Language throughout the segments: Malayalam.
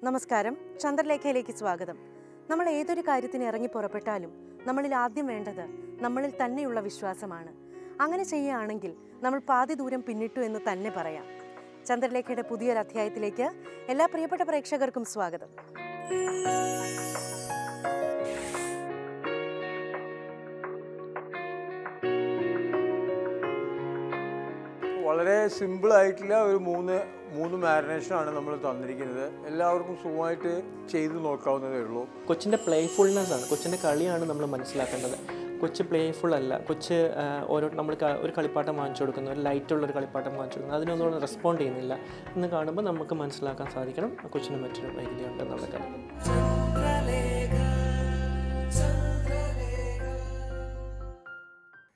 നമസ്കാരം, ചന്ദ്രലേഖയിലേക്ക് സ്വാഗതം. നമ്മൾ ഏതൊരു കാര്യത്തിന് ഇറങ്ങി പുറപ്പെട്ടാലും നമ്മളിൽ ആദ്യം വേണ്ടത് നമ്മളിൽ തന്നെയുള്ള വിശ്വാസമാണ്. അങ്ങനെ ചെയ്യുകയാണെങ്കിൽ നമ്മൾ പാതി ദൂരം പിന്നിട്ടു എന്ന് തന്നെ പറയാം. ചന്ദ്രലേഖയുടെ പുതിയൊരു അധ്യായത്തിലേക്ക് എല്ലാ പ്രിയപ്പെട്ട പ്രേക്ഷകർക്കും സ്വാഗതം. വളരെ സിമ്പിളായിട്ടുള്ള ഒരു മൂന്ന് മാരിനേഷനാണ് നമ്മൾ തന്നിരിക്കുന്നത്. എല്ലാവർക്കും സുഖമായിട്ട് ചെയ്ത് നോക്കാവുന്നതേ ഉള്ളൂ. കൊച്ചിൻ്റെ പ്ലേഫുൾനെസ് ആണ്, കൊച്ചിൻ്റെ കളിയാണ് നമ്മൾ മനസ്സിലാക്കേണ്ടത്. കൊച്ച് പ്ലേഫുൾ അല്ല. കൊച്ച് നമ്മൾ ഒരു കളിപ്പാട്ടം വാങ്ങിച്ചു കൊടുക്കുന്നു, ഒരു ലൈറ്റുള്ളൊരു കളിപ്പാട്ടം വാങ്ങിച്ചു കൊടുക്കുന്നു, അതിനൊന്നും റെസ്പോണ്ട് ചെയ്യുന്നില്ല എന്ന് കാണുമ്പോൾ നമുക്ക് മനസ്സിലാക്കാൻ സാധിക്കണം കൊച്ചിന് മറ്റൊരു വൈകല്യം ഉണ്ടെന്നുള്ള കാര്യം.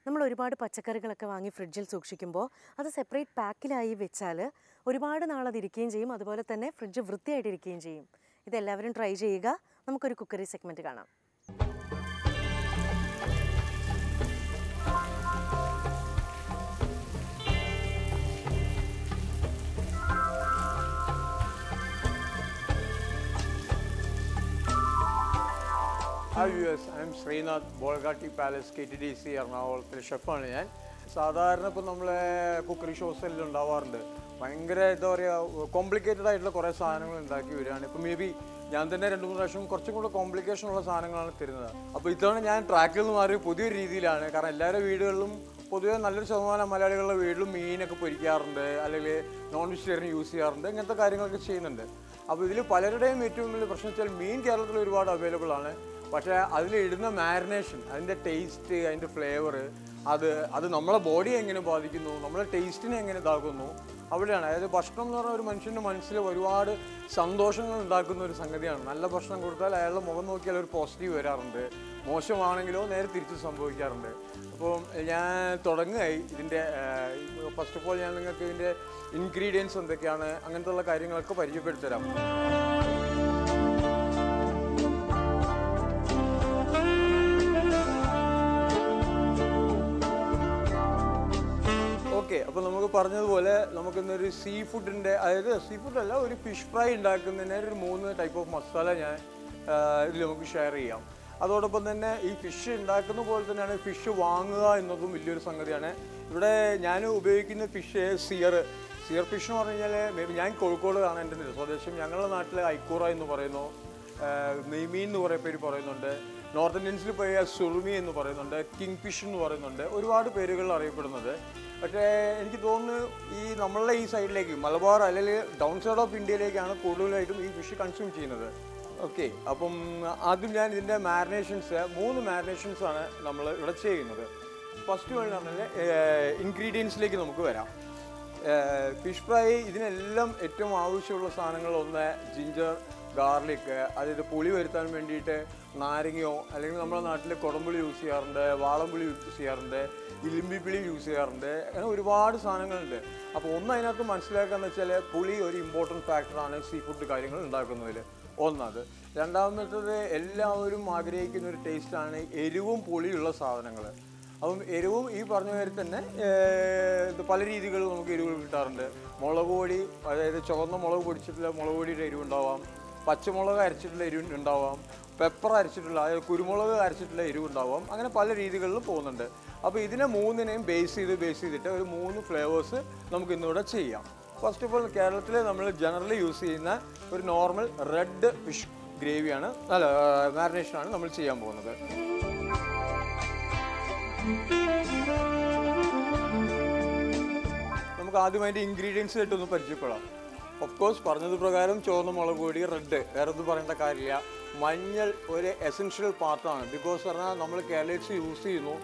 നമ്മൾ ഒരുപാട് പച്ചക്കറികളൊക്കെ വാങ്ങി ഫ്രിഡ്ജിൽ സൂക്ഷിക്കുമ്പോൾ അത് സെപ്പറേറ്റ് പാക്കിലായി വെച്ചാൽ ഒരുപാട് നാളതിരിക്കുകയും ചെയ്യും, അതുപോലെ തന്നെ ഫ്രിഡ്ജ് വൃത്തിയായിട്ടിരിക്കുകയും ചെയ്യും. ഇതെല്ലാവരും ട്രൈ ചെയ്യുക. നമുക്കൊരു കുക്കറി സെഗ്മെൻറ്റ് കാണാം. Hi viewers, I am Srinath, Bolgatti Palace, KTDC എറണാകുളത്തിലെ ഷെഫാണ് ഞാൻ. സാധാരണ ഇപ്പോൾ നമ്മളെ കുക്കറി ഷോസെല്ലാം ഉണ്ടാവാറുണ്ട്. ഭയങ്കര എന്താ പറയുക, കോംപ്ലിക്കേറ്റഡ് ആയിട്ടുള്ള കുറേ സാധനങ്ങൾ ഉണ്ടാക്കി വരികയാണ്. ഇപ്പോൾ മേ ബി ഞാൻ തന്നെ 2-3 പ്രാവശ്യം കുറച്ചും കൂടെ കോംപ്ലിക്കേഷൻ ഉള്ള സാധനങ്ങളാണ് തരുന്നത്. അപ്പോൾ ഇത്തവണ ഞാൻ ട്രാക്കിൽ നിന്ന് മാറി പുതിയൊരു രീതിയിലാണ്. കാരണം എല്ലാവരുടെ വീടുകളിലും പൊതുവേ നല്ലൊരു ശതമാനം മലയാളികളുടെ വീട്ടിലും മീനൊക്കെ പൊരിക്കാറുണ്ട്, അല്ലെങ്കിൽ നോൺ വെജിറ്റേറിയൻ യൂസ് ചെയ്യാറുണ്ട്, ഇങ്ങനത്തെ കാര്യങ്ങളൊക്കെ ചെയ്യുന്നുണ്ട്. അപ്പോൾ ഇതിൽ പലരുടെയും ഏറ്റവും വലിയ പ്രശ്നം വെച്ചാൽ മീൻ കേരളത്തിൽ ഒരുപാട് അവൈലബിൾ ആണ്. പക്ഷേ അതിലിടുന്ന മാരിനേഷൻ, അതിൻ്റെ ടേസ്റ്റ്, അതിൻ്റെ ഫ്ലേവർ, അത് നമ്മളെ ബോഡിയെ എങ്ങനെ ബാധിക്കുന്നു, നമ്മളെ ടേസ്റ്റിനെ എങ്ങനെ ഇതാക്കുന്നു, അവിടെയാണ്. അതായത് ഭക്ഷണം എന്ന് പറഞ്ഞാൽ ഒരു മനുഷ്യൻ്റെ മനസ്സിൽ ഒരുപാട് സന്തോഷങ്ങൾ ഉണ്ടാക്കുന്ന ഒരു സംഗതിയാണ്. നല്ല ഭക്ഷണം കൊടുത്താൽ അയാളുടെ മുഖം നോക്കിയാൽ ഒരു പോസിറ്റീവ് വരാറുണ്ട്, മോശമാണെങ്കിലോ നേരെ തിരിച്ച് സംഭവിക്കാറുണ്ട്. അപ്പോൾ ഞാൻ തുടങ്ങുകയായി ഇതിൻ്റെ ഫസ്റ്റ് ഓഫ് ഓൾ ഞാൻ നിങ്ങൾക്ക് ഇതിൻ്റെ ഇൻഗ്രീഡിയൻസ് എന്തൊക്കെയാണ് അങ്ങനത്തെ ഉള്ള കാര്യങ്ങളൊക്കെ പരിചയപ്പെടുത്തി തരാം. ഓക്കെ, അപ്പോൾ നമുക്ക് പറഞ്ഞതുപോലെ നമുക്കിന്നൊരു സീ ഫുഡിൻ്റെ, അതായത് സീ ഫുഡല്ല, ഒരു ഫിഷ് ഫ്രൈ ഉണ്ടാക്കുന്നതിന് ഒരു 3 ടൈപ്പ് ഓഫ് മസാല ഞാൻ ഇതിൽ നമുക്ക് ഷെയർ ചെയ്യാം. അതോടൊപ്പം തന്നെ ഈ ഫിഷ് ഉണ്ടാക്കുന്ന പോലെ തന്നെയാണ് ഫിഷ് വാങ്ങുക എന്നതും വലിയൊരു സംഗതിയാണ്. ഇവിടെ ഞാൻ ഉപയോഗിക്കുന്ന ഫിഷ് സിയർ ഫിഷ് എന്ന് പറഞ്ഞു കഴിഞ്ഞാൽ, ഞാൻ കോഴിക്കോടാണ് എൻ്റെ സ്വദേശം. ഞങ്ങളുടെ നാട്ടിൽ ഐക്കൂറ എന്ന് പറയുന്നു, നെയ്മീൻ എന്ന് കുറേ പേര് പറയുന്നുണ്ട്, നോർത്ത് ഇന്ത്യൻസിൽ പോയ സുറുമി എന്ന് പറയുന്നുണ്ട്, കിങ് ഫിഷ് എന്ന് പറയുന്നുണ്ട്, ഒരുപാട് പേരുകളിൽ അറിയപ്പെടുന്നത്. പക്ഷേ എനിക്ക് തോന്നുന്നു ഈ നമ്മളുടെ ഈ സൈഡിലേക്ക്, മലബാർ അല്ലെങ്കിൽ ഡൗൺ സൈഡ് ഓഫ് ഇന്ത്യയിലേക്കാണ് കൂടുതലായിട്ടും ഈ ഫിഷ് കൺസ്യൂം ചെയ്യുന്നത്. ഓക്കെ, അപ്പം ആദ്യം ഞാൻ ഇതിൻ്റെ മാരിനേഷൻസ് 3 മാരിനേഷൻസാണ് നമ്മൾ ഇവിടെ ചെയ്യുന്നത്. ഫസ്റ്റ് വഴി പറഞ്ഞാൽ ഇൻഗ്രീഡിയൻസിലേക്ക് നമുക്ക് വരാം. ഫിഷ് ഫ്രൈ ഇതിനെല്ലാം ഏറ്റവും ആവശ്യമുള്ള സാധനങ്ങൾ ഒന്ന് ജിഞ്ചർ, ഗാർലിക്, അതായത് പുളി വരുത്താൻ വേണ്ടിയിട്ട് നാരങ്ങയോ അല്ലെങ്കിൽ നമ്മുടെ നാട്ടിൽ കുടംപുളി യൂസ് ചെയ്യാറുണ്ട്, വാളംപുളി യൂസ് ചെയ്യാറുണ്ട്, ഇലിമ്പിപ്പിളി യൂസ് ചെയ്യാറുണ്ട്, അങ്ങനെ ഒരുപാട് സാധനങ്ങളുണ്ട്. അപ്പോൾ അതിനകത്ത് മനസ്സിലാക്കാന്ന് വെച്ചാൽ പുളി ഒരു ഇമ്പോർട്ടൻറ്റ് ഫാക്ടറാണ് സീ ഫുഡ് കാര്യങ്ങൾ ഉണ്ടാക്കുന്നതിൽ. ഒന്നത്. രണ്ടാമത്തത്, എല്ലാവരും ആഗ്രഹിക്കുന്ന ഒരു ടേസ്റ്റാണ് എരിവും പുളിയുള്ള സാധനങ്ങൾ. അപ്പം എരിവും ഈ പറഞ്ഞ മാതിരി തന്നെ പല രീതികളിൽ നമുക്ക് എരിവുകൾ കിട്ടാറുണ്ട്. മുളക് പൊടി, അതായത് ചുവന്ന മുളക് പൊടിച്ചിട്ടുള്ള മുളക് പൊടിയുടെ എരിവ് ഉണ്ടാവാം, പച്ചമുളക് അരച്ചിട്ടുള്ള എരിവ് ഉണ്ടാവാം, പെപ്പർ അരച്ചിട്ടുള്ള, അതായത് കുരുമുളക് അരച്ചിട്ടുള്ള എരിവ് ഉണ്ടാവാം. അങ്ങനെ പല രീതികളിലും പോകുന്നുണ്ട്. അപ്പോൾ ഇതിനെ 3നെയും ബേസ് ചെയ്തിട്ട് ഒരു 3 ഫ്ലേവേഴ്സ് നമുക്ക് ഇന്നിവിടെ ചെയ്യാം. ഫസ്റ്റ് ഓഫ് ഓൾ കേരളത്തിൽ നമ്മൾ ജനറലി യൂസ് ചെയ്യുന്ന ഒരു നോർമൽ റെഡ് ഫിഷ് ഗ്രേവിയാണ്, അല്ല മാരിനേഷനാണ് നമ്മൾ ചെയ്യാൻ പോകുന്നത്. നമുക്ക് ആദ്യമായിട്ട് ഇൻഗ്രീഡിയൻസ് ആയിട്ടൊന്ന് പരിചയപ്പെടാം. ഓഫ് കോഴ്സ് പറഞ്ഞത് പ്രകാരം ചുവന്ന മുളക് പൊടി, റെഡ്, വേറെ ഒന്നും പറയേണ്ട കാര്യമില്ല. മഞ്ഞൾ ഒരു എസെൻഷ്യൽ പാർട്ടാണ്. ബിക്കോസ് പറഞ്ഞാൽ നമ്മൾ കേരളീസ് യൂസ് ചെയ്യുന്നു,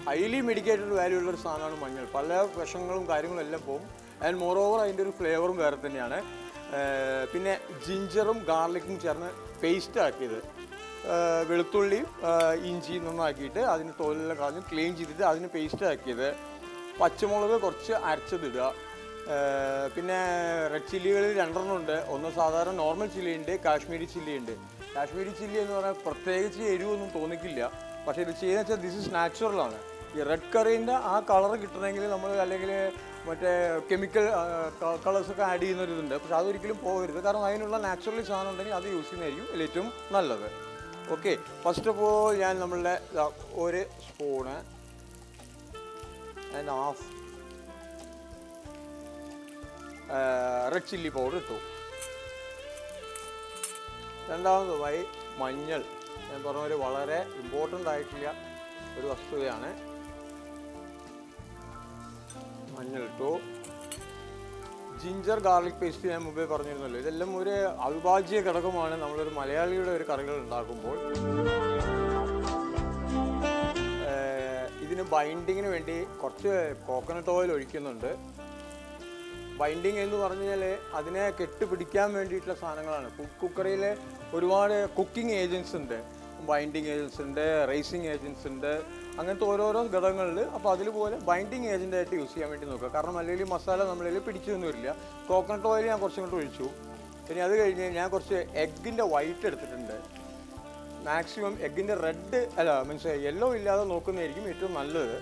ഹൈലി മെഡിക്കേറ്റഡ് വാല്യൂ ഉള്ളൊരു സാധനമാണ് മഞ്ഞൾ. പല വിഷങ്ങളും കാര്യങ്ങളും എല്ലാം പോകും. ആൻഡ് മോറോവർ അതിൻ്റെ ഒരു ഫ്ലേവറും വേറെ തന്നെയാണ്. പിന്നെ ജിഞ്ചറും ഗാർലിക്കും ചേർന്ന് പേസ്റ്റ് ആക്കിയത്, വെളുത്തുള്ളിയും ഇഞ്ചിയും നന്നാക്കിയിട്ട് അതിന് തോലെല്ലാം കളഞ്ഞ് ക്ലീൻ ചെയ്തിട്ട് അതിന് പേസ്റ്റ് ആക്കിയത്, പച്ചമുളക് കുറച്ച് അരച്ചതിടുക, പിന്നെ റെഡ് ചില്ലികളിൽ 2 ഉണ്ട്. ഒന്ന് സാധാരണ നോർമൽ ചില്ലി ഉണ്ട്, കാശ്മീരി ചില്ലി ഉണ്ട്. കാശ്മീരി ചില്ലി എന്ന് പറഞ്ഞാൽ പ്രത്യേകിച്ച് എരിവൊന്നും തോന്നിക്കില്ല. പക്ഷേ ഇത് ചെയ്യുന്നത് വെച്ചാൽ ദിസ് ഇസ് നാച്ചുറലാണ്. ഈ റെഡ് കറീൻ്റെ ആ കളർ കിട്ടണമെങ്കിൽ നമ്മൾ അല്ലെങ്കിൽ മറ്റേ കെമിക്കൽ കളേഴ്സൊക്കെ ആഡ് ചെയ്യുന്നൊരിതുണ്ട്. പക്ഷെ അതൊരിക്കലും പോകരുത്. കാരണം അതിനുള്ള നാച്ചുറലി സാധനം ഉണ്ടെങ്കിൽ അത് യൂസ് ചെയ്യുന്നതായിരിക്കും അതിൽ ഏറ്റവും നല്ലത്. ഓക്കെ, ഫസ്റ്റ് ഓഫ് ഓൾ ഞാൻ നമ്മളുടെ ഒരു spoon and half red chilli powder ഇട്ടു. രണ്ടാമതായി മഞ്ഞൾ. ഞാൻ പറഞ്ഞ പോലെ വളരെ ഇമ്പോർട്ടൻ്റ് ആയിട്ടുള്ള ഒരു വസ്തുതയാണ്. മഞ്ഞൾ ഇട്ടു. ജിഞ്ചർ ഗാർലിക് പേസ്റ്റ് ഞാൻ മുമ്പേ പറഞ്ഞിരുന്നല്ലോ. ഇതെല്ലാം ഒരു അവിഭാജ്യ ഘടകമാണ് നമ്മളൊരു മലയാളിയുടെ ഒരു കറികൾ ഉണ്ടാക്കുമ്പോൾ. ഇതിന് ബൈൻഡിങ്ങിന് വേണ്ടി കുറച്ച് കോക്കനട്ട് ഓയിൽ ഒഴിക്കുന്നുണ്ട്. ബൈൻഡിങ് എന്ന് പറഞ്ഞാൽ അതിനെ കെട്ടുപിടിക്കാൻ വേണ്ടിയിട്ടുള്ള സാധനങ്ങളാണ്. കുക്കറിയിൽ ഒരുപാട് കുക്കിംഗ് ഏജൻസ് ഉണ്ട്, ബൈൻഡിങ് ഏജൻസ് ഉണ്ട്, റേസിങ് ഏജൻസ് ഉണ്ട്, അങ്ങനത്തെ ഓരോരോ ഘടകങ്ങളിൽ. അപ്പോൾ അതിലുപോലെ ബൈൻഡിങ് ഏജൻ്റായിട്ട് യൂസ് ചെയ്യാൻ വേണ്ടി നോക്കുക. കാരണം അല്ലെങ്കിൽ മസാല നമ്മളിൽ പിടിച്ചൊന്നും വരില്ല. കോക്കനട്ട് ഓയിൽ ഞാൻ കുറച്ചും കൂടെ ഒഴിച്ചു. ഇനി അത് കഴിഞ്ഞ് ഞാൻ കുറച്ച് എഗ്ഗിൻ്റെ വൈറ്റ് എടുത്തിട്ടുണ്ട്. മാക്സിമം എഗ്ഗിൻ്റെ റെഡ് മീൻസ് യെല്ലോ ഇല്ലാതെ നോക്കുന്നതായിരിക്കും ഏറ്റവും നല്ലത്.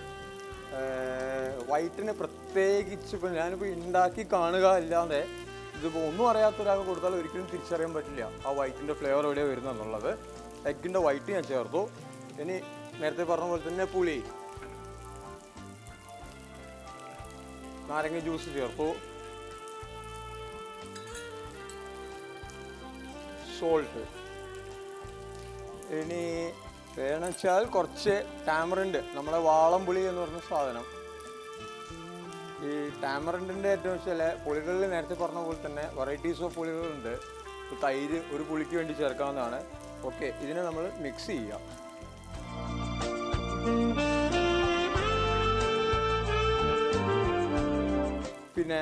വൈറ്റിന് പ്രത്യേകിച്ച് ഇപ്പം ഞാനിപ്പോൾ ഉണ്ടാക്കി കാണുക അല്ലാതെ ഇതിപ്പോൾ ഒന്നും അറിയാത്തൊരാൾക്ക് കൊടുത്താൽ ഒരിക്കലും തിരിച്ചറിയാൻ പറ്റില്ല ആ വൈറ്റിൻ്റെ ഫ്ലേവർ എവിടെയാണ് വരുന്നത് എന്നുള്ളത്. എഗ്ഗിൻ്റെ വൈറ്റ് ഞാൻ ചേർത്തു. ഇനി നേരത്തെ പറഞ്ഞ പോലെ തന്നെ പുളി, നാരങ്ങ ജ്യൂസ് ചേർത്തു, സോൾട്ട്. ഇനി വേണമെച്ചാൽ കുറച്ച് ടാമറിൻഡ്, നമ്മുടെ വാളംപുളി എന്ന് പറഞ്ഞ സാധനം. ഈ ടാമറിൻഡിൻ്റെ ഏറ്റവും ചില പുളികളിൽ നേരത്തെ പറഞ്ഞ പോലെ തന്നെ വെറൈറ്റീസ് ഓഫ് പുളികളുണ്ട്. തൈര് ഒരു പുളിക്ക് വേണ്ടി ചേർക്കാവുന്നതാണ്. ഓക്കെ, ഇതിനെ നമ്മൾ മിക്സ് ചെയ്യാം. പിന്നെ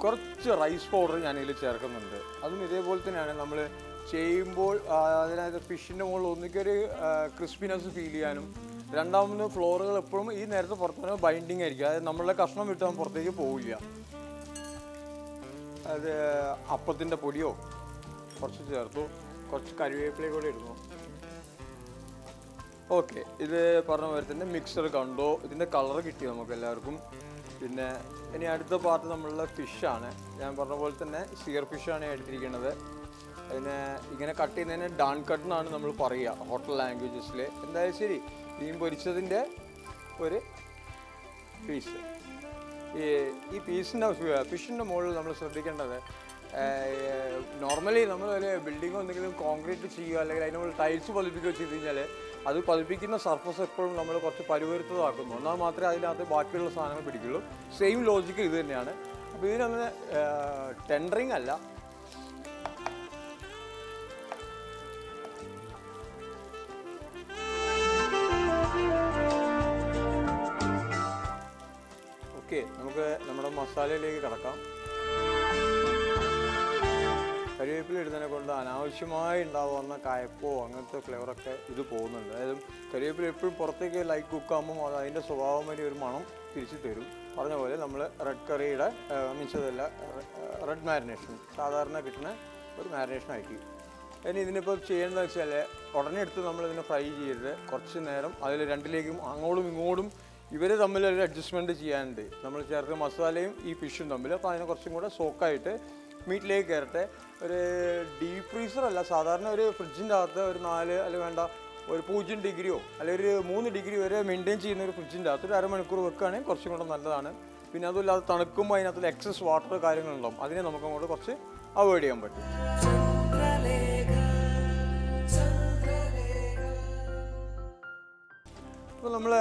കുറച്ച് റൈസ് പൗഡർ ഞാനിതിൽ ചേർക്കുന്നുണ്ട്. അതും ഇതേപോലെ തന്നെയാണ് നമ്മൾ ചെയ്യുമ്പോൾ. അതിനകത്ത് ഫിഷിൻ്റെ മുകളിൽ ഒന്നിക്കൊരു ക്രിസ്പിനെസ് ഫീൽ ചെയ്യാനും, രണ്ടാമത് ഫ്ലോറുകൾ എപ്പോഴും ഈ നേരത്തെ പുറത്തു വരുമ്പോൾ ബൈൻഡിങ് ആയിരിക്കും. അതായത് നമ്മളുടെ കഷ്ണം വിട്ടാൽ പുറത്തേക്ക് പോവില്ല. അത് അപ്പത്തിൻ്റെ പൊടിയോ കുറച്ച് ചേർത്തു, കുറച്ച് കറിവേപ്പിലയും കൂടെ ഇടുന്നു. ഓക്കെ, ഇത് പറഞ്ഞ പോലെ തന്നെ മിക്സർ കണ്ടോ, ഇതിൻ്റെ കളർ കിട്ടി നമുക്ക് എല്ലാവർക്കും. പിന്നെ ഇനി അടുത്ത പാർട്ട് നമ്മളുടെ ഫിഷാണ്. ഞാൻ പറഞ്ഞ പോലെ തന്നെ സിയർ ഫിഷാണ് എടുത്തിരിക്കുന്നത്. അതിനെ ഇങ്ങനെ കട്ട് ചെയ്യുന്നതിന് ഡാൺ കട്ട് എന്നാണ് നമ്മൾ പറയുക ഹോട്ടൽ ലാംഗ്വേജസിൽ. എന്തായാലും ശരി, മീൻ പൊരിച്ചതിൻ്റെ ഒരു പീസ്. ഈ ഫിഷിൻ്റെ മുകളിൽ നമ്മൾ ശ്രദ്ധിക്കേണ്ടത്, നോർമലി നമ്മൾ ഒരു ബിൽഡിങ്ങോ എന്തെങ്കിലും കോൺക്രീറ്റ് ചെയ്യുക അല്ലെങ്കിൽ അതിന് മുകളിൽ ടൈൽസ് പതിപ്പിക്കുകയോ ചെയ്ത് കഴിഞ്ഞാൽ അത് പതിപ്പിക്കുന്ന സർഫസ് എപ്പോഴും നമ്മൾ കുറച്ച് പരുവരുത്തതാക്കുന്നു. എന്നാൽ മാത്രമേ അതിനകത്ത് ബാക്കിയുള്ള സാധനങ്ങൾ പിടിക്കുള്ളൂ. സെയിം ലോജിക്ക് ഇത് തന്നെയാണ്. അപ്പോൾ ഇതിനങ്ങനെ ടെൻഡറിങ് അല്ല, ഓക്കെ. നമുക്ക് നമ്മുടെ മസാലയിലേക്ക് കടക്കാം. കരിവേപ്പില ഇടുന്നതിനെ കൊണ്ട് അനാവശ്യമായി ഉണ്ടാവുന്ന കയപ്പോ അങ്ങനത്തെ ഫ്ലേവറൊക്കെ ഇത് പോകുന്നുണ്ട്. അതായത് കരിവേപ്പില എപ്പോഴും പുറത്തേക്ക് ലൈറ്റ് കുക്കാകുമ്പോൾ അത് അതിൻ്റെ സ്വഭാവം വരെ ഒരു മണം തിരിച്ചു തരും. പറഞ്ഞ പോലെ നമ്മൾ റെഡ് കറിയുടെ മിച്ചതല്ല, റെഡ് മാരിനേഷൻ സാധാരണ കിട്ടുന്ന ഒരു മാരിനേഷൻ ആക്കി. ഇനി ഇതിനിപ്പോൾ ചെയ്യേണ്ടതെന്ന് വെച്ചാൽ ഉടനെ എടുത്ത് നമ്മളിതിനെ ഫ്രൈ ചെയ്യരുത്. കുറച്ച് നേരം അതിൽ രണ്ടിലേക്കും അങ്ങോട്ടും ഇങ്ങോട്ടും ഇവർ തമ്മിലൊരു അഡ്ജസ്റ്റ്മെൻറ്റ് ചെയ്യാനുണ്ട്. നമ്മൾ ചേർത്ത മസാലയും ഈ ഫിഷും തമ്മിൽ. അപ്പോൾ അതിനെ കുറച്ചും കൂടെ സോക്കായിട്ട് മീറ്റിലേക്ക് കയറട്ടെ. ഒരു ഡീപ്പ് ഫ്രീസറല്ല, സാധാരണ ഒരു ഫ്രിഡ്ജിൻ്റെ അകത്ത് ഒരു 4 അല്ലെങ്കിൽ വേണ്ട ഒരു 0 ഡിഗ്രിയോ അല്ലെങ്കിൽ ഒരു 3 ഡിഗ്രി വരെ മെയിൻറ്റെയിൻ ചെയ്യുന്ന ഒരു ഫ്രിഡ്ജിൻ്റെ അകത്ത് ഒരു അരമണിക്കൂർ വെക്കുകയാണെങ്കിൽ കുറച്ചും കൂടെ നല്ലതാണ്. പിന്നെ അതുമില്ലാതെ തണുക്കുമ്പോൾ അതിനകത്ത് എക്സസ് വാട്ടർ കാര്യങ്ങളുണ്ടാവും. അതിനെ നമുക്ക് അങ്ങോട്ട് കുറച്ച് അവോയ്ഡ് ചെയ്യാൻ പറ്റും. അപ്പോൾ നമ്മൾ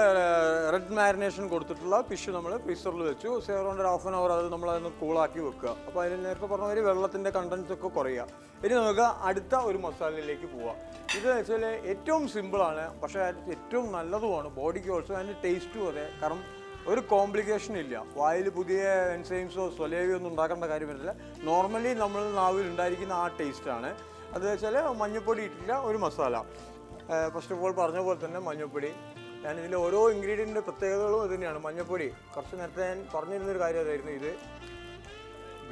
റെഡ് മാരിനേഷൻ കൊടുത്തിട്ടുള്ള ഫിഷ് നമ്മൾ ഫ്രീസറിൽ വെച്ചു. അറൗണ്ട് ഒരു 1/2 hour അത് നമ്മളതൊന്ന് കൂളാക്കി വെക്കുക. അപ്പോൾ അതിന് നേരത്തെ പറഞ്ഞ മാതിരി വെള്ളത്തിൻ്റെ കണ്ടൻസ് ഒക്കെ കുറയുക. ഇനി നമുക്ക് അടുത്ത ഒരു മസാലയിലേക്ക് പോവാം. ഇത് വെച്ചാൽ ഏറ്റവും സിമ്പിളാണ്, പക്ഷേ ഏറ്റവും നല്ലതുമാണ് ബോഡിക്ക് ഓൾസോ. അതിൻ്റെ ടേസ്റ്റും അതെ. കാരണം ഒരു കോംപ്ലിക്കേഷൻ ഇല്ല. വായിൽ പുതിയ എൻസൈംസോ സ്വലേവിയോ ഒന്നും ഉണ്ടാക്കേണ്ട കാര്യം വരുന്നില്ല. നോർമലി നമ്മൾ നാവിൽ ഉണ്ടായിരിക്കുന്ന ആ ടേസ്റ്റാണ്. അത് വെച്ചാൽ മഞ്ഞൾപ്പൊടി ഇട്ടില്ല ഒരു മസാല. ഫസ്റ്റ് ഓഫ് ഓൾ പറഞ്ഞ പോലെ തന്നെ മഞ്ഞൾപ്പൊടി. ഞാനിതിൽ ഓരോ ഇൻഗ്രീഡിയൻറ്റിൻ്റെ പ്രത്യേകതകളും ഇത് തന്നെയാണ്. മഞ്ഞൾപ്പൊടി കുറച്ച് നേരത്തെ ഞാൻ പറഞ്ഞിരുന്നൊരു കാര്യം അതായിരുന്നു. ഇത്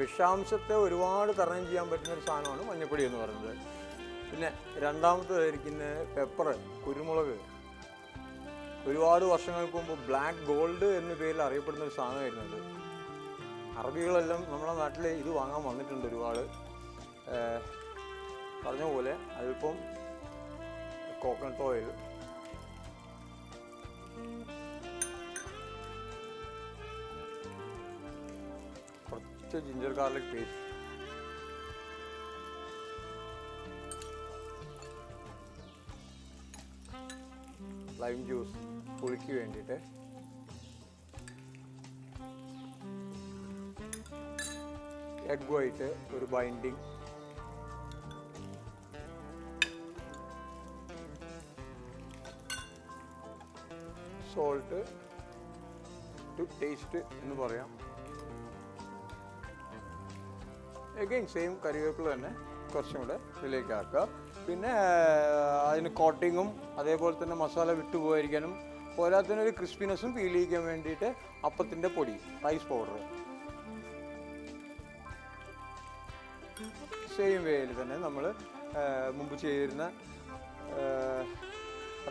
വിഷാംശത്തെ ഒരുപാട് തരണം ചെയ്യാൻ പറ്റുന്നൊരു സാധനമാണ് മഞ്ഞൾപ്പൊടി എന്ന് പറയുന്നത്. പിന്നെ രണ്ടാമത്തേതായിരിക്കുന്ന പെപ്പർ, കുരുമുളക്. ഒരുപാട് വർഷങ്ങൾക്ക് മുമ്പ് ബ്ലാക്ക് ഗോൾഡ് എന്ന പേരിൽ അറിയപ്പെടുന്ന ഒരു സാധനമായിരുന്നു അത്. അറബികളെല്ലാം നമ്മുടെ നാട്ടിൽ ഇത് വാങ്ങാൻ വന്നിട്ടുണ്ട് ഒരുപാട്. പറഞ്ഞ പോലെ അതിപ്പം കോക്കനട്ട് ഓയിൽ, കുറച്ച് ginger garlic paste, lime juice പുളിക്ക് വേണ്ടിയിട്ട്, എഗ് വൈറ്റ് ഒരു ബൈൻഡിങ്, സോൾട്ട് ടു ടേസ്റ്റ് എന്ന് പറയാം. അഗൈൻ സെയിം കറിവേപ്പില തന്നെ കുറച്ചും കൂടെ ഇതിലേക്ക് ആക്കുക. പിന്നെ അതിന് കോട്ടിങ്ങും അതേപോലെ തന്നെ മസാല വിട്ടുപോയിരിക്കാനും പോരാത്തതിനൊരു ക്രിസ്പിനെസ്സും ഫീൽ ചെയ്യിക്കാൻ വേണ്ടിയിട്ട് അപ്പത്തിൻ്റെ പൊടി, റൈസ് പൗഡർ സെയിം വേയിൽ തന്നെ നമ്മൾ മുമ്പ് ചെയ്തിരുന്ന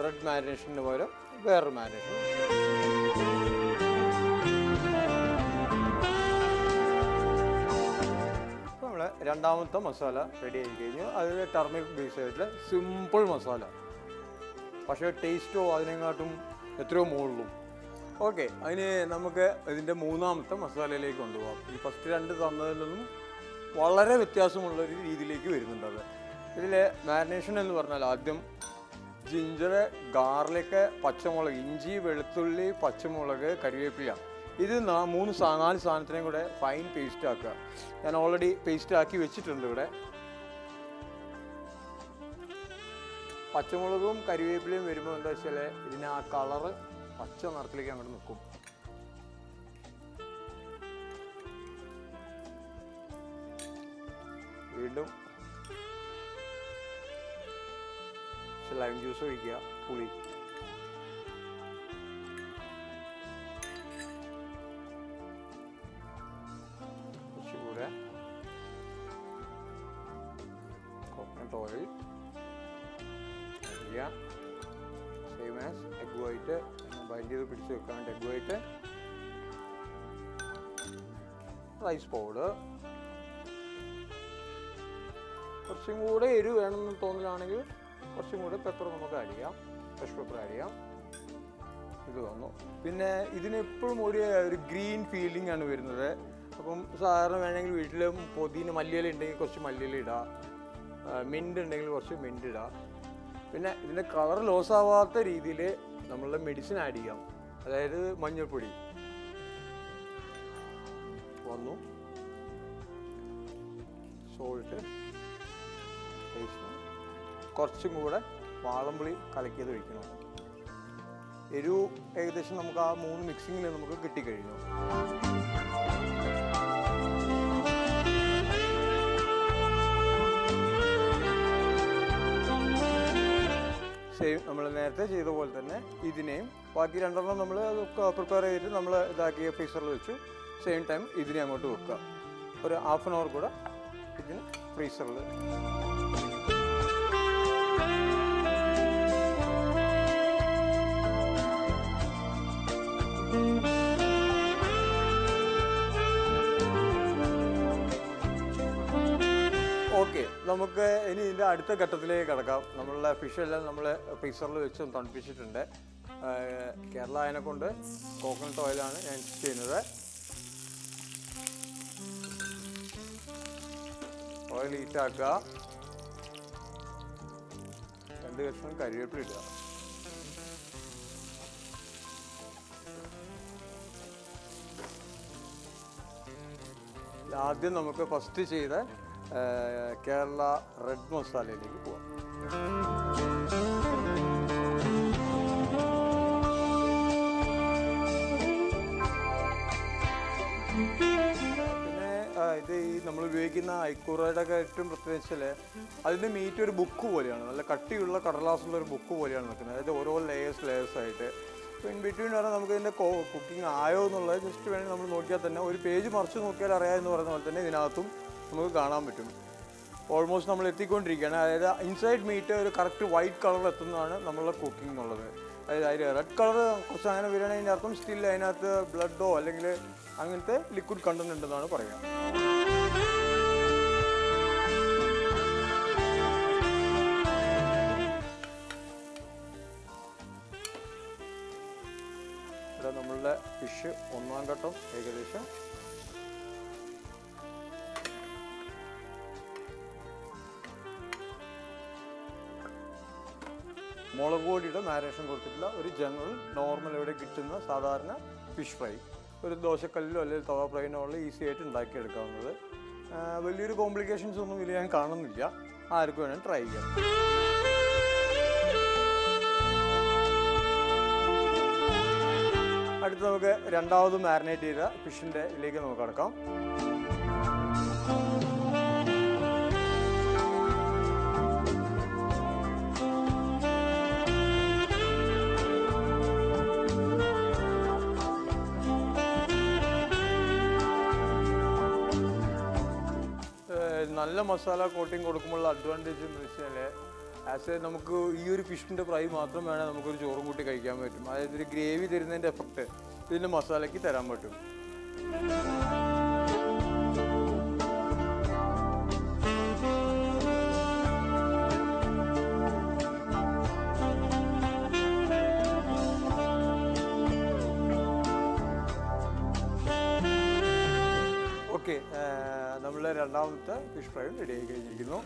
റെഡ് മാരിനേഷന് പകരം വേറൊരു മാരിനേഷൻ. അപ്പോൾ നമ്മൾ രണ്ടാമത്തെ മസാല റെഡി ആയി കഴിഞ്ഞു. അത് ടർമറിക് ബേസ് ആയിട്ടുള്ള സിമ്പിൾ മസാല, പക്ഷേ ടേസ്റ്റോ അതിനെക്കാട്ടും എത്രയോ മുകളിലും. ഓക്കെ, അതിന് നമുക്ക് ഇതിൻ്റെ മൂന്നാമത്തെ മസാലയിലേക്ക് കൊണ്ടുപോകാം. ഈ ഫസ്റ്റ് രണ്ട് തന്നതിൽ നിന്നും വളരെ വ്യത്യാസമുള്ളൊരു രീതിയിലേക്ക് വരുന്നുണ്ട്. അത് ഇതിൽ മാരിനേഷൻ എന്ന് പറഞ്ഞാൽ ആദ്യം ജിഞ്ചർ, ഗാർലിക്, പച്ചമുളക്, ഇഞ്ചി, വെളുത്തുള്ളി, പച്ചമുളക്, കരിവേപ്പില, ഇത് 4 സാധനത്തിനെയും കൂടെ ഫൈൻ പേസ്റ്റ് ആക്കുക. ഞാൻ ഓൾറെഡി പേസ്റ്റ് ആക്കി വെച്ചിട്ടുണ്ട് ഇവിടെ. പച്ചമുളകും കരിവേപ്പിലയും വരുമ്പോൾ എന്താ വെച്ചാൽ ഇതിന് ആ കളറ് പച്ച നിറത്തിലേക്ക് അങ്ങോട്ട് നിൽക്കും. വീണ്ടും ലൈം ജ്യൂസ് ഒഴിക്കുക, പുളി, കുറച്ചുകൂടെ coconut oil, same as egg white bind ചെയ്ത് പിടിച്ച് വെക്കാൻ വേണ്ടി എഗ് വൈറ്റ്, റൈസ് പൗഡർ, കുറച്ചും കൂടെ എരിവ് വേണമെന്ന് തോന്നലാണെങ്കിൽ കുറച്ചും കൂടെ പെപ്പർ നമുക്ക് ആഡ് ചെയ്യാം, ഫ്രഷ് പെപ്പർ ആഡ് ചെയ്യാം. ഇത് വന്നു. പിന്നെ ഇതിനെപ്പോഴും ഒരു ഗ്രീൻ ഫീലിംഗ് ആണ് വരുന്നത്. അപ്പം സാധാരണ വേണമെങ്കിൽ വീട്ടിൽ പൊതിന മല്ലിയില ഉണ്ടെങ്കിൽ കുറച്ച് മല്ലിയില ഇടാം, മിൻറ്റ് ഉണ്ടെങ്കിൽ കുറച്ച് മിൻറ്റ് ഇടാം. പിന്നെ ഇതിൻ്റെ കളർ ലോസ് ആവാത്ത രീതിയിൽ നമ്മളുടെ മെഡിസിൻ ആഡ് ചെയ്യാം, അതായത് മഞ്ഞൾപ്പൊടി വന്നു, സോൾട്ട്, കുറച്ചും കൂടെ വാളംപുളി കലക്കിയത് ഒഴിക്കണം. എരിവ് ഏകദേശം നമുക്ക് ആ 3 മിക്സിങ്ങിൽ നമുക്ക് കിട്ടിക്കഴിഞ്ഞു. സെയിം നമ്മൾ നേരത്തെ ചെയ്ത പോലെ തന്നെ ഇതിനെയും ബാക്കി 2 നമ്മൾ പ്രിപ്പയർ ചെയ്തിട്ട് നമ്മൾ ഇതാക്കിയ ഫ്രീസറിൽ വെച്ചു. സെയിം ടൈം ഇതിനെ അങ്ങോട്ട് വെക്കുക. ഒരു ½ an hour കൂടെ ഇതിന് ഫ്രീസറിൽ. ഓക്കെ, നമുക്ക് ഇനി ഇതിൻ്റെ അടുത്ത ഘട്ടത്തിലേക്ക് കിടക്കാം. നമ്മളുടെ ഫിഷെല്ലാം നമ്മൾ ഫ്രീസറിൽ വെച്ച് തണുപ്പിച്ചിട്ടുണ്ട്. കേരള അതിനെ കൊണ്ട് കോക്കനട്ട് ഓയിലാണ് ഞാൻ ചെയ്യുന്നത്. ഓയിൽ ഹീറ്റാക്കുക, 2 കഷ്ണം കരിവേപ്പില ഇടുക. ആദ്യം നമുക്ക് ഫസ്റ്റ് ചെയ്ത കേരള റെഡ് മസാലയിലേക്ക് പോവാം. പിന്നെ ഇത് ഈ നമ്മൾ ഉപയോഗിക്കുന്ന ഐക്കൂറയുടെ ഒക്കെ ഏറ്റവും പ്രത്യേകിച്ചാൽ അതിൻ്റെ മീറ്റ് ഒരു ബുക്ക് പോലെയാണ്, നല്ല കട്ടിയുള്ള കടലാസുള്ള ഒരു ബുക്ക് പോലെയാണ് നിൽക്കുന്നത്. അതായത് ഓരോ ലേയേഴ്സ് ആയിട്ട്. അപ്പോൾ ഇൻ ബിറ്റ്വീൻ പറഞ്ഞാൽ നമുക്ക് ഇതിൻ്റെ കുക്കിംഗ് ആയോ എന്നുള്ളത് ജസ്റ്റ് വേണമെങ്കിൽ നമ്മൾ നോക്കിയാൽ തന്നെ ഒരു പേജ് മറിച്ച് നോക്കിയാൽ അറിയാമെന്ന് പറയുന്ന പോലെ തന്നെ ഇതിനകത്തും നമുക്ക് കാണാൻ പറ്റും. ഓൾമോസ്റ്റ് നമ്മൾ എത്തിക്കൊണ്ടിരിക്കുകയാണ്. അതായത് ഇൻസൈഡ് മീറ്റ് ഒരു കറക്റ്റ് വൈറ്റ് കളറിൽ എത്തുന്നതാണ് നമ്മളുടെ കുക്കിംഗ് എന്നുള്ളത്. അതായത് അതിൽ റെഡ് കളർ കുറച്ച് അങ്ങനെ വരികയാണെങ്കിൽ അർത്ഥം സ്റ്റിൽ അതിനകത്ത് ബ്ലഡോ അല്ലെങ്കിൽ അങ്ങനത്തെ ലിക്വിഡ് കണ്ടന്റ് ഉണ്ടെന്നാണ് പറയുക. ഇവിടെ നമ്മളുടെ ഫിഷ് ഒന്നാം ഘട്ടം ഏകദേശം മുളക് പൊടിയുടെ മാരിനേഷൻ കൊടുത്തിട്ടുള്ള ഒരു ജനറൽ നോർമൽ ഇവിടെ കിട്ടുന്ന സാധാരണ ഫിഷ് ഫ്രൈ ഒരു ദോശക്കല്ലിലോ അല്ലെങ്കിൽ തവ ഫ്രൈനോ ഉള്ള ഈസി ആയിട്ട് ഉണ്ടാക്കിയെടുക്കാവുന്നത്. വലിയൊരു കോംപ്ലിക്കേഷൻസ് ഒന്നും ഇതിൽ ഞാൻ കാണുന്നില്ല. ആർക്കും വേണം ട്രൈ ചെയ്യാം. അടുത്ത് നമുക്ക് രണ്ടാമത് മാരിനേറ്റ് ചെയ്ത ഫിഷിൻ്റെ ഇതിലേക്ക് നമുക്ക് കടക്കാം. നല്ല മസാല കോട്ടിങ് കൊടുക്കുമ്പോഴുള്ള അഡ്വാൻറ്റേജ് എന്ന് വെച്ചാൽ നമുക്ക് ഈ ഒരു ഫിഷിൻ്റെ ഫ്രൈ മാത്രം വേണേൽ നമുക്കൊരു ചോറും കൂട്ടി കഴിക്കാൻ പറ്റും. അതായത് ഒരു ഗ്രേവി തരുന്നതിൻ്റെ എഫക്റ്റ് ഇതിൻ്റെ മസാലയ്ക്ക് തരാൻ പറ്റും. ഓക്കെ, നമ്മളുടെ രണ്ടാമത്തെ ഫിഷ് ഫ്രൈ റെഡി ആയി കഴിഞ്ഞിരിക്കുന്നു.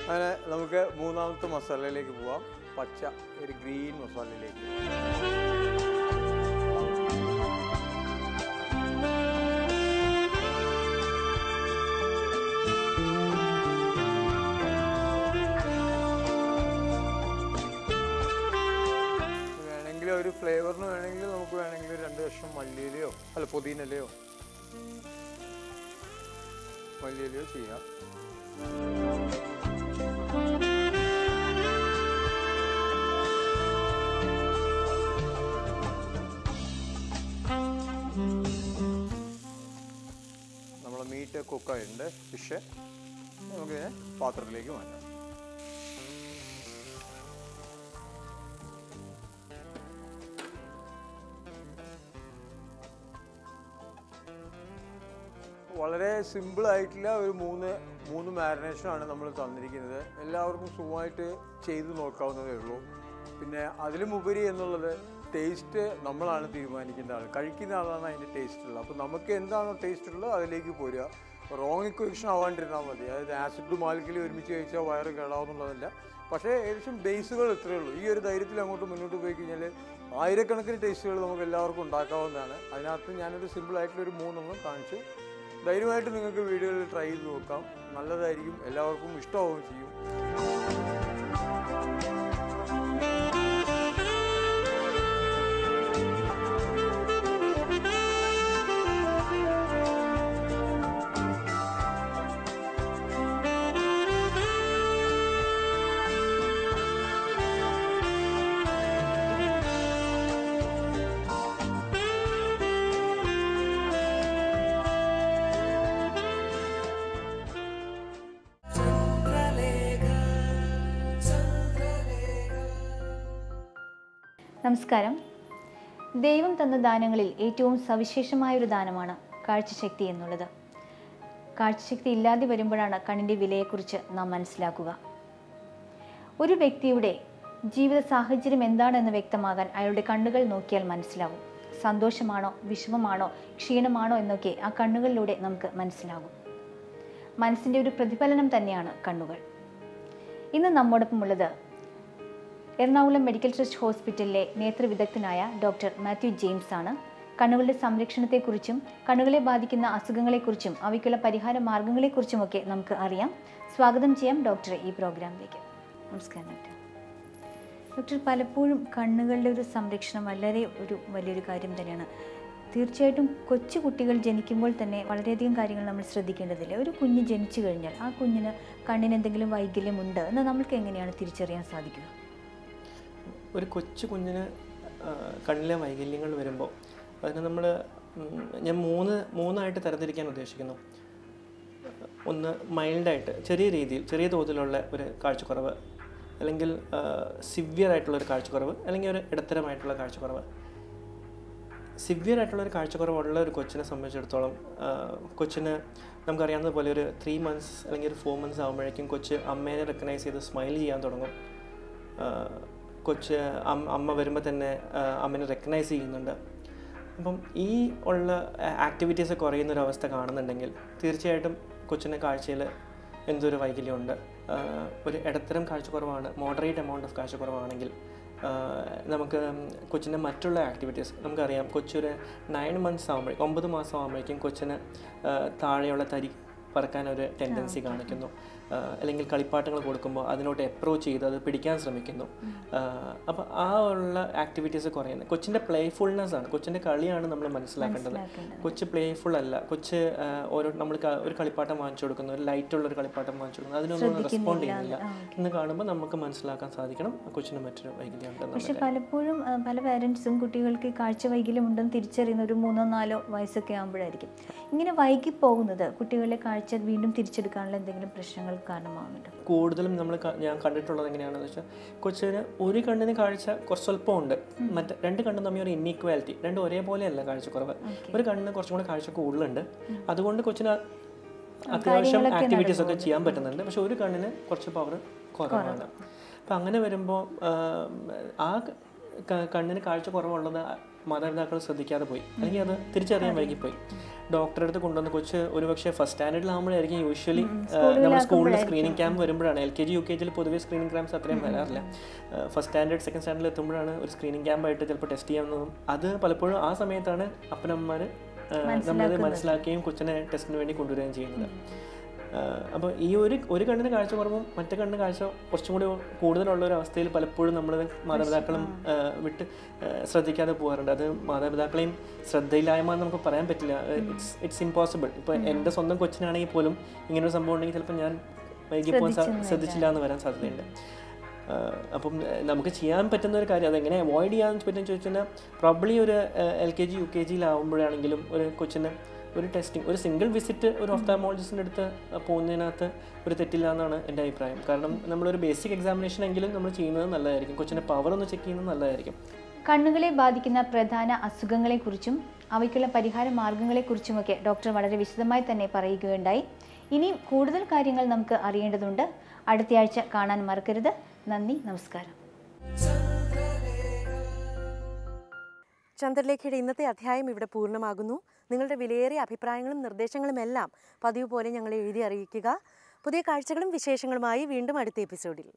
അങ്ങനെ നമുക്ക് മൂന്നാമത്തെ മസാലയിലേക്ക് പോവാം. പച്ച ഒരു ഗ്രീൻ മസാലയിലേക്ക്. ഒരു ഫ്ലേവറിന് വേണമെങ്കിൽ നമുക്ക് വേണമെങ്കിൽ 2 കഷ്ണം മല്ലിയിലയോ അല്ല പുതിനയിലയോ മല്ലിയിലയോ ചെയ്യാം. നമ്മളെ മീറ്റ് കുക്കായിട്ടുണ്ട്. ഫിഷ് നമുക്കിതിനെ പാത്രത്തിലേക്ക് മാറ്റാം. വളരെ സിമ്പിളായിട്ടുള്ള ഒരു മൂന്ന് മാരിനേഷനാണ് നമ്മൾ തന്നിരിക്കുന്നത്. എല്ലാവർക്കും സുഖമായിട്ട് ചെയ്ത് നോക്കാവുന്നതേ ഉള്ളൂ. പിന്നെ അതിലുമുപരി എന്നുള്ളത് ടേസ്റ്റ് നമ്മളാണ് തീരുമാനിക്കേണ്ട ആൾ. കഴിക്കുന്ന ആളാണ് അതിൻ്റെ ടേസ്റ്റ് ഉള്ളത്. അപ്പോൾ നമുക്ക് എന്താണോ ടേസ്റ്റ് ഉള്ളത് അതിലേക്ക് പോരുക. റോങ് ഇക്വേഷൻ ആവാണ്ടിരുന്നാൽ മതി. അതായത് ആസിഡും ആൽക്കലിയും ഒരുമിച്ച് കഴിച്ചാൽ വയറ് കേടാവുന്നുള്ളതല്ല. പക്ഷേ ഏകദേശം ബേസുകൾ ഇത്രയേ ഉള്ളൂ. ഈ ഒരു ധൈര്യത്തിൽ അങ്ങോട്ട് മുന്നോട്ട് പോയി കഴിഞ്ഞാൽ ആയിരക്കണക്കിന് ടേസ്റ്റുകൾ നമുക്ക് എല്ലാവർക്കും ഉണ്ടാക്കാവുന്നതാണ്. അതിനകത്ത് ഞാനൊരു സിമ്പിളായിട്ടുള്ളൊരു 3 കാണിച്ചു. ധൈര്യമായിട്ട് നിങ്ങൾക്ക് വീഡിയോയിൽ ട്രൈ ചെയ്ത് നോക്കാം. നല്ലതായിരിക്കും, എല്ലാവർക്കും ഇഷ്ടമാവുകയും ചെയ്യും. നമസ്കാരം. ദൈവം തന്ന ദാനങ്ങളിൽ ഏറ്റവും സവിശേഷമായൊരു ദാനമാണ് കാഴ്ചശക്തി എന്നുള്ളത്. കാഴ്ചശക്തി ഇല്ലാതെ വരുമ്പോഴാണ് കണ്ണിൻ്റെ വിലയെക്കുറിച്ച് നാം മനസ്സിലാക്കുക. ഒരു വ്യക്തിയുടെ ജീവിത സാഹചര്യം എന്താണെന്ന് വ്യക്തമാകാൻ അയാളുടെ കണ്ണുകൾ നോക്കിയാൽ മനസ്സിലാവും. സന്തോഷമാണോ വിഷമമാണോ ക്ഷീണമാണോ എന്നൊക്കെ ആ കണ്ണുകളിലൂടെ നമുക്ക് മനസ്സിലാകും. മനസ്സിൻ്റെ ഒരു പ്രതിഫലനം തന്നെയാണ് കണ്ണുകൾ. ഇന്ന് നമ്മോടൊപ്പം ഉള്ളത് എറണാകുളം മെഡിക്കൽ ട്രസ്റ്റ് ഹോസ്പിറ്റലിലെ നേത്രവിദഗ്ധനായ ഡോക്ടർ മാത്യു ജെയിംസ് ആണ്. കണ്ണുകളുടെ സംരക്ഷണത്തെക്കുറിച്ചും കണ്ണുകളെ ബാധിക്കുന്ന അസുഖങ്ങളെക്കുറിച്ചും അവയ്ക്കുള്ള പരിഹാര മാർഗങ്ങളെക്കുറിച്ചുമൊക്കെ നമുക്ക് അറിയാം. സ്വാഗതം ചെയ്യാം ഡോക്ടറെ ഈ പ്രോഗ്രാമിലേക്ക്. നമസ്കാരം ഡോക്ടർ. ഡോക്ടർ, പലപ്പോഴും കണ്ണുകളുടെ ഒരു സംരക്ഷണം വലിയൊരു കാര്യം തന്നെയാണ്. തീർച്ചയായിട്ടും കൊച്ചു കുട്ടികൾ ജനിക്കുമ്പോൾ തന്നെ വളരെയധികം കാര്യങ്ങൾ നമ്മൾ ശ്രദ്ധിക്കേണ്ടതില്ല. ഒരു കുഞ്ഞ് ജനിച്ചു കഴിഞ്ഞാൽ ആ കുഞ്ഞിന് കണ്ണിന് എന്തെങ്കിലും വൈകല്യമുണ്ട് എന്ന് നമ്മൾക്ക് എങ്ങനെയാണ് തിരിച്ചറിയാൻ സാധിക്കുക? ഒരു കൊച്ചു കുഞ്ഞിന് കണ്ണിലെ വൈകല്യങ്ങൾ വരുമ്പോൾ അതിന് നമ്മൾ ഞാൻ മൂന്നായിട്ട് തരംതിരിക്കാൻ ഉദ്ദേശിക്കുന്നു. ഒന്ന് മൈൽഡായിട്ട് ചെറിയ തോതിലുള്ള ഒരു കാഴ്ചക്കുറവ്, അല്ലെങ്കിൽ സിവിയർ ആയിട്ടുള്ളൊരു കാഴ്ചക്കുറവ്, അല്ലെങ്കിൽ ഒരു ഇടത്തരമായിട്ടുള്ള കാഴ്ചക്കുറവ്. സിവിയർ ആയിട്ടുള്ളൊരു കാഴ്ചക്കുറവുള്ള ഒരു കൊച്ചിനെ സംബന്ധിച്ചിടത്തോളം കൊച്ചിന് നമുക്കറിയാവുന്ന പോലെ ഒരു 3 months അല്ലെങ്കിൽ ഒരു 4 months ആകുമ്പോഴേക്കും കൊച്ച് അമ്മേനെ റെക്കഗ്നൈസ് ചെയ്ത് സ്മൈൽ ചെയ്യാൻ തുടങ്ങും. കൊച്ച് അമ്മ വരുമ്പോൾ തന്നെ അമ്മേനെ റെക്കഗ്നൈസ് ചെയ്യുന്നുണ്ട്. അപ്പം ഈ ഉള്ള ആക്ടിവിറ്റീസ് കുറയുന്നൊരവസ്ഥ കാണുന്നുണ്ടെങ്കിൽ തീർച്ചയായിട്ടും കൊച്ചിൻ്റെ കാഴ്ചയിൽ എന്തൊരു വൈകല്യമുണ്ട്. ഒരു ഇടത്തരം കാഴ്ചക്കുറവാണ്, മോഡറേറ്റ് എമൗണ്ട് ഓഫ് കാഴ്ചക്കുറവാണെങ്കിൽ നമുക്ക് കൊച്ചിൻ്റെ മറ്റുള്ള ആക്ടിവിറ്റീസ് നമുക്കറിയാം. കൊച്ചൊരു 9 months ആകുമ്പോഴേക്കും 9 മാസം ആകുമ്പോഴേക്കും കൊച്ചിന് താഴെയുള്ള തരി പറക്കാനൊരു ടെൻഡൻസി കാണിക്കുന്നു. അല്ലെങ്കിൽ കളിപ്പാട്ടങ്ങൾ കൊടുക്കുമ്പോൾ അതിനോട്ട് അപ്രോച്ച് ചെയ്ത് അത് പിടിക്കാൻ ശ്രമിക്കുന്നു. അപ്പോൾ ആ ഉള്ള ആക്ടിവിറ്റീസ് കുറയുന്നത് കൊച്ചിൻ്റെ പ്ലേഫുൾനെസ് ആണ്, കൊച്ചിൻ്റെ കളിയാണ് നമ്മൾ മനസ്സിലാക്കേണ്ടത്. കൊച്ച് പ്ലേഫുൾ അല്ല. കൊച്ച് നമ്മൾ ഒരു കളിപ്പാട്ടം വാങ്ങിച്ചു കൊടുക്കുന്നു, ഒരു ലൈറ്റുള്ളൊരു കളിപ്പാട്ടം വാങ്ങിച്ചു കൊടുക്കുന്നു, അതിനൊന്നും റെസ്പോണ്ട് ചെയ്യുന്നില്ല എന്ന് കാണുമ്പോൾ നമുക്ക് മനസ്സിലാക്കാൻ സാധിക്കണം കൊച്ചിന് മറ്റൊരു വൈകല്യം ഉണ്ടെന്ന്. പക്ഷെ പലപ്പോഴും പല പാരൻസും കുട്ടികൾക്ക് കാഴ്ച വൈകല്യം ഉണ്ടെന്ന് തിരിച്ചറിയുന്ന ഒരു 3-4 വയസ്സൊക്കെ ആകുമ്പോഴായിരിക്കും. ഇങ്ങനെ വൈകി പോകുന്നത് കുട്ടികളുടെ കാഴ്ച വീണ്ടും തിരിച്ചെടുക്കാനുള്ള എന്തെങ്കിലും പ്രശ്നങ്ങൾ കാരണമാകുന്നുണ്ട്? കൂടുതലും ഞാൻ കണ്ടിട്ടുള്ളത് എങ്ങനെയാണെന്ന് വെച്ചാൽ കൊച്ചിന് ഒരു കണ്ണിന് കാഴ്ച കുറച്ച് സ്വല്പം ഉണ്ട്, മറ്റേ 2 കണ്ണും തമ്മിൽ ഒരു ഇൻഈക്വാലിറ്റി, രണ്ടും ഒരേപോലെയല്ല കാഴ്ചക്കുറവ്. ഒരു കണ്ണിന് കുറച്ചും കൂടെ കാഴ്ച കൂടുതലുണ്ട്, അതുകൊണ്ട് കൊച്ചിന് അത്യാവശ്യം ആക്ടിവിറ്റീസ് ഒക്കെ ചെയ്യാൻ പറ്റുന്നുണ്ട്. പക്ഷെ ഒരു കണ്ണിന് കുറച്ച് പവർ കുറവാണ്. അപ്പം അങ്ങനെ വരുമ്പോൾ ആ കണ്ണിന് കാഴ്ച കുറവുള്ളത് മാതാപിതാക്കൾ ശ്രദ്ധിക്കാതെ പോയി, അല്ലെങ്കിൽ അത് തിരിച്ചറിയാൻ വൈകിപ്പോയി. ഡോക്ടറെ അടുത്ത് കൊണ്ടുവന്ന് കൊച്ച് ഒരുപക്ഷെ ഫസ്റ്റ് സ്റ്റാൻഡേർഡിലാകുമ്പോഴായിരിക്കും യൂഷ്വലി നമ്മൾ സ്കൂളിൽ സ്ക്രീനിങ് ക്യാമ്പ് വരുമ്പോഴാണ്. LKG UKG പൊതുവെ സ്ക്രീനിങ് ക്യാമ്പ്സ് അത്രയും വരാറില്ല. ഫസ്റ്റ് സ്റ്റാൻഡേർഡ് സെക്കൻഡ് സ്റ്റാൻഡേർഡിൽ എത്തുമ്പോഴാണ് ഒരു സ്ക്രീനിങ് ക്യാമ്പായിട്ട് ചിലപ്പോൾ ടെസ്റ്റ് ചെയ്യാവുന്നതും. അത് പലപ്പോഴും ആ സമയത്താണ് അപ്പനമ്മമാർ നമ്മളത് മനസ്സിലാക്കുകയും കൊച്ചിനെ ടെസ്റ്റിന് വേണ്ടി കൊണ്ടുവരികയും ചെയ്യുന്നത്. അപ്പോൾ ഈ ഒരു കണ്ണിന് കാഴ്ച കുറവും മറ്റേ കണ്ണിന് കാഴ്ച കുറച്ചും കൂടി കൂടുതലുള്ള ഒരു അവസ്ഥയിൽ പലപ്പോഴും നമ്മൾ മാതാപിതാക്കളും വിട്ട് ശ്രദ്ധിക്കാതെ പോകാറുണ്ട്. അത് മാതാപിതാക്കളെയും ശ്രദ്ധയില്ലായ്മ എന്ന് നമുക്ക് പറയാൻ പറ്റില്ല. It's impossible. ഇപ്പോൾ എൻ്റെ സ്വന്തം കൊച്ചിനാണെങ്കിൽ പോലും ഇങ്ങനൊരു സംഭവം ഉണ്ടെങ്കിൽ ചിലപ്പോൾ ഞാൻ വൈകിപ്പോൾ ശ്രദ്ധിച്ചില്ല എന്ന് വരാൻ സാധ്യതയുണ്ട്. അപ്പം നമുക്ക് ചെയ്യാൻ പറ്റുന്ന ഒരു കാര്യം അതെങ്ങനെ അവോയ്ഡ് ചെയ്യാൻ പറ്റുമെന്ന് ചോദിച്ചു കഴിഞ്ഞാൽ പ്രോബ്ലി ഒരു LKG UKGയിലാവുമ്പോഴാണെങ്കിലും ഒരു കൊച്ചിന് ഒരു ടെസ്റ്റിംഗ്, ഒരു സിംഗിൾ വിസിറ്റ് ഒരു ഒഫ്താൽമോളജിസ്റ്റിൻ്റെ അടുത്ത് പോകുന്നതിനകത്ത് ഒരു തെറ്റില്ല എന്നാണ് എൻ്റെ അഭിപ്രായം. കാരണം നമ്മളൊരു ബേസിക് എക്സാമിനേഷൻ എങ്കിലും നമ്മൾ ചെയ്യുന്നത് നല്ലതായിരിക്കും. കൊച്ചിൻ്റെ പവർ ഒന്ന് ചെക്ക് ചെയ്യുന്നത് നല്ലതായിരിക്കും. കണ്ണുകളെ ബാധിക്കുന്ന പ്രധാന അസുഖങ്ങളെക്കുറിച്ചും അവയ്ക്കുള്ള പരിഹാര മാർഗങ്ങളെക്കുറിച്ചുമൊക്കെ ഡോക്ടർ വളരെ വിശദമായി തന്നെ പറയുകയുണ്ടായി. ഇനിയും കൂടുതൽ കാര്യങ്ങൾ നമുക്ക് അറിയേണ്ടതുണ്ട്. അടുത്തയാഴ്ച കാണാൻ മറക്കരുത്. നന്ദി, നമസ്കാരം. ചന്ദ്രലേഖയുടെ ഇന്നത്തെ അധ്യായം ഇവിടെ പൂർണ്ണമാകുന്നു. നിങ്ങളുടെ വിലയേറിയ അഭിപ്രായങ്ങളും നിർദ്ദേശങ്ങളും എല്ലാം പതിവ് പോലെ ഞങ്ങളെ എഴുതി അറിയിക്കുക. പുതിയ കാഴ്ചകളും വിശേഷങ്ങളുമായി വീണ്ടും അടുത്ത എപ്പിസോഡിൽ.